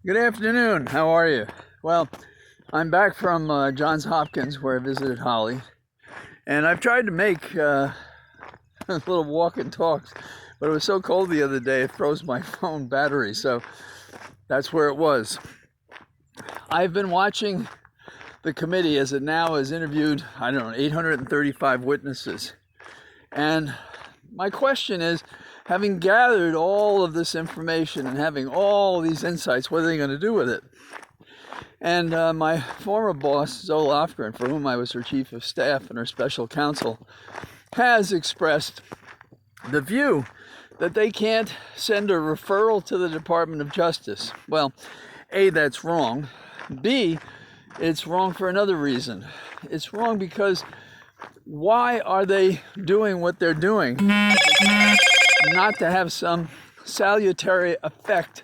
Good afternoon. How are you? Well, I'm back from Johns Hopkins where I visited Holly, and I've tried to make little walk and talks, but it was so cold the other day it froze my phone battery, so that's where it was. I've been watching the committee as it now has interviewed, 835 witnesses. And my question is, having gathered all of this information and having all these insights, what are they going to do with it? And my former boss, Zoe Lofgren, for whom I was her chief of staff and her special counsel, has expressed the view that they can't send a referral to the Department of Justice. Well, A, that's wrong. B, it's wrong for another reason. It's wrong because why are they doing what they're doing? Not to have some salutary effect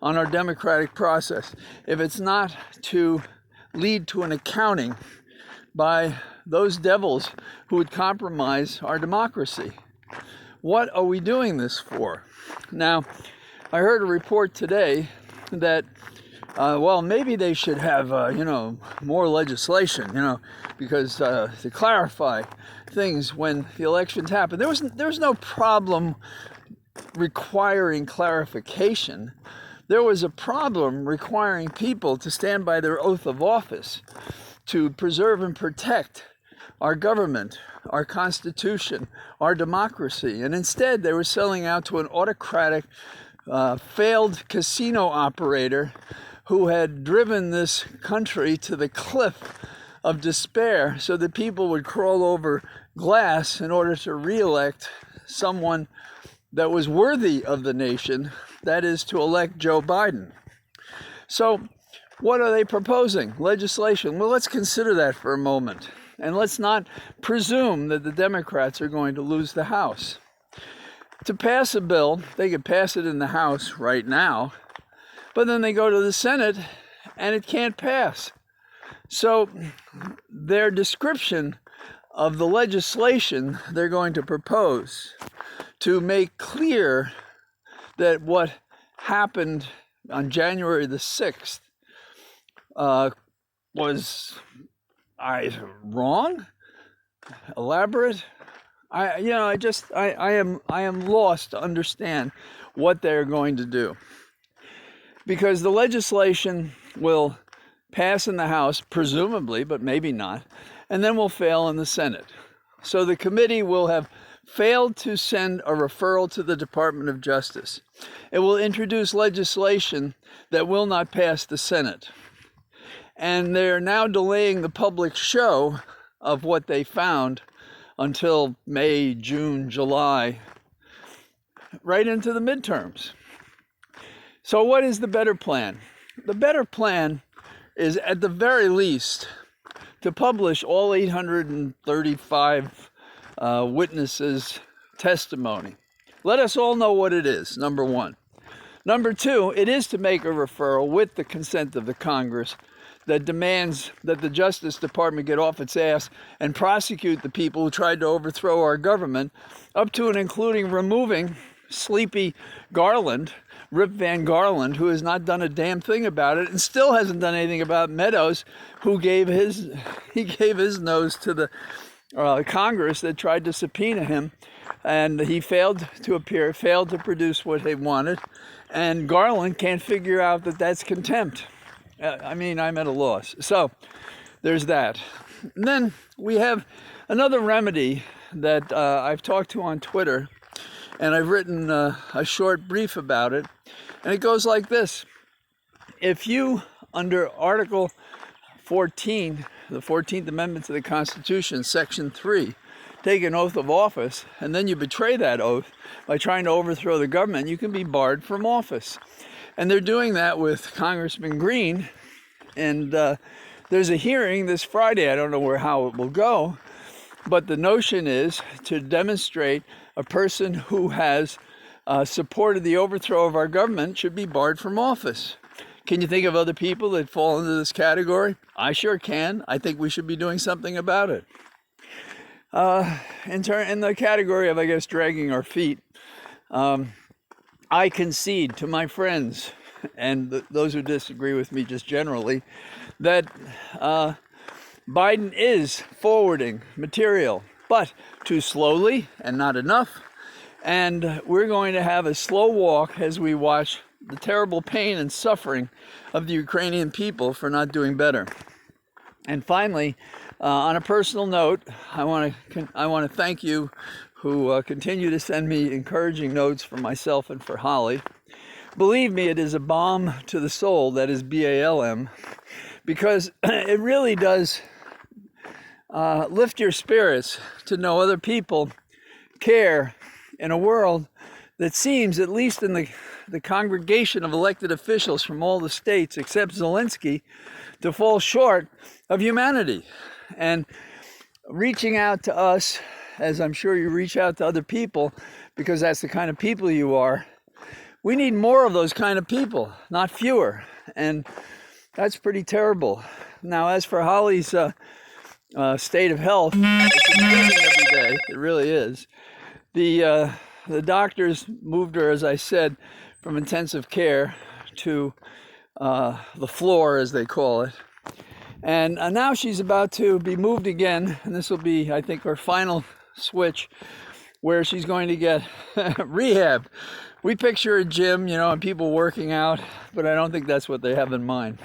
on our democratic process. If it's not to lead to an accounting by those devils who would compromise our democracy. What are we doing this for? Now, I heard a report today that maybe they should have, more legislation, because to clarify things when the elections happen. There was no problem requiring clarification. There was a problem requiring people to stand by their oath of office to preserve and protect our government, our Constitution, our democracy. And instead, they were selling out to an autocratic, failed casino operator who had driven this country to the cliff of despair so that people would crawl over glass in order to re-elect someone that was worthy of the nation, that is, to elect Joe Biden. So what are they proposing? Legislation. Well, let's consider that for a moment. And let's not presume that the Democrats are going to lose the House. To pass a bill, they could pass it in the House right now, but then they go to the Senate and it can't pass. So their description of the legislation they're going to propose to make clear that what happened on January the 6th was wrong, elaborate. I am lost to understand what they're going to do, because the legislation will pass in the House, presumably, but maybe not, and then will fail in the Senate. So the committee will have failed to send a referral to the Department of Justice. It will introduce legislation that will not pass the Senate. And they're now delaying the public show of what they found until May, June, July, right into the midterms. So what is the better plan? The better plan is, at the very least, to publish all 835 witnesses' testimony. Let us all know what it is, number one. Number two, it is to make a referral with the consent of the Congress that demands that the Justice Department get off its ass and prosecute the people who tried to overthrow our government, up to and including removing Sleepy Garland, Rip Van Garland, who has not done a damn thing about it and still hasn't done anything about Meadows, who gave his nose to the Congress that tried to subpoena him, and he failed to appear, failed to produce what they wanted, and Garland can't figure out that that's contempt. I'm at a loss. So there's that. And then we have another remedy that I've talked to on Twitter, and I've written a short brief about it, and it goes like this. If you, under Article 14, the 14th Amendment to the Constitution, Section 3, take an oath of office, and then you betray that oath by trying to overthrow the government, you can be barred from office. And they're doing that with Congressman Green, and there's a hearing this Friday. I don't know how it will go, but the notion is to demonstrate a person who has supported the overthrow of our government should be barred from office. Can you think of other people that fall into this category? I sure can. I think we should be doing something about it. In the category of, dragging our feet, I concede to my friends and those who disagree with me just generally, that Biden is forwarding material, but too slowly and not enough. And we're going to have a slow walk as we watch the terrible pain and suffering of the Ukrainian people for not doing better. And finally, on a personal note, I want to thank you who continue to send me encouraging notes for myself and for Holly. Believe me, it is a balm to the soul, that is BALM, because it really does lift your spirits to know other people care in a world that seems, at least in the congregation of elected officials from all the states except Zelensky, to fall short of humanity. And reaching out to us, as I'm sure you reach out to other people, because that's the kind of people you are, we need more of those kind of people, not fewer. And that's pretty terrible. Now, as for Holly's state of health, it's improving every day. It really is. The doctors moved her, as I said, from intensive care to the floor, as they call it. And now she's about to be moved again, and this will be, I think, her final switch, where she's going to get rehab. We picture a gym, and people working out, but I don't think that's what they have in mind.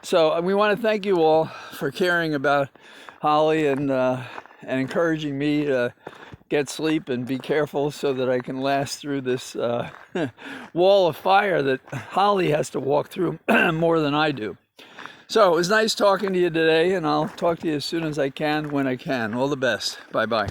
So we want to thank you all for caring about Holly and encouraging me to get sleep and be careful so that I can last through this wall of fire that Holly has to walk through more than I do. So it was nice talking to you today, and I'll talk to you as soon as I can, when I can. All the best. Bye-bye.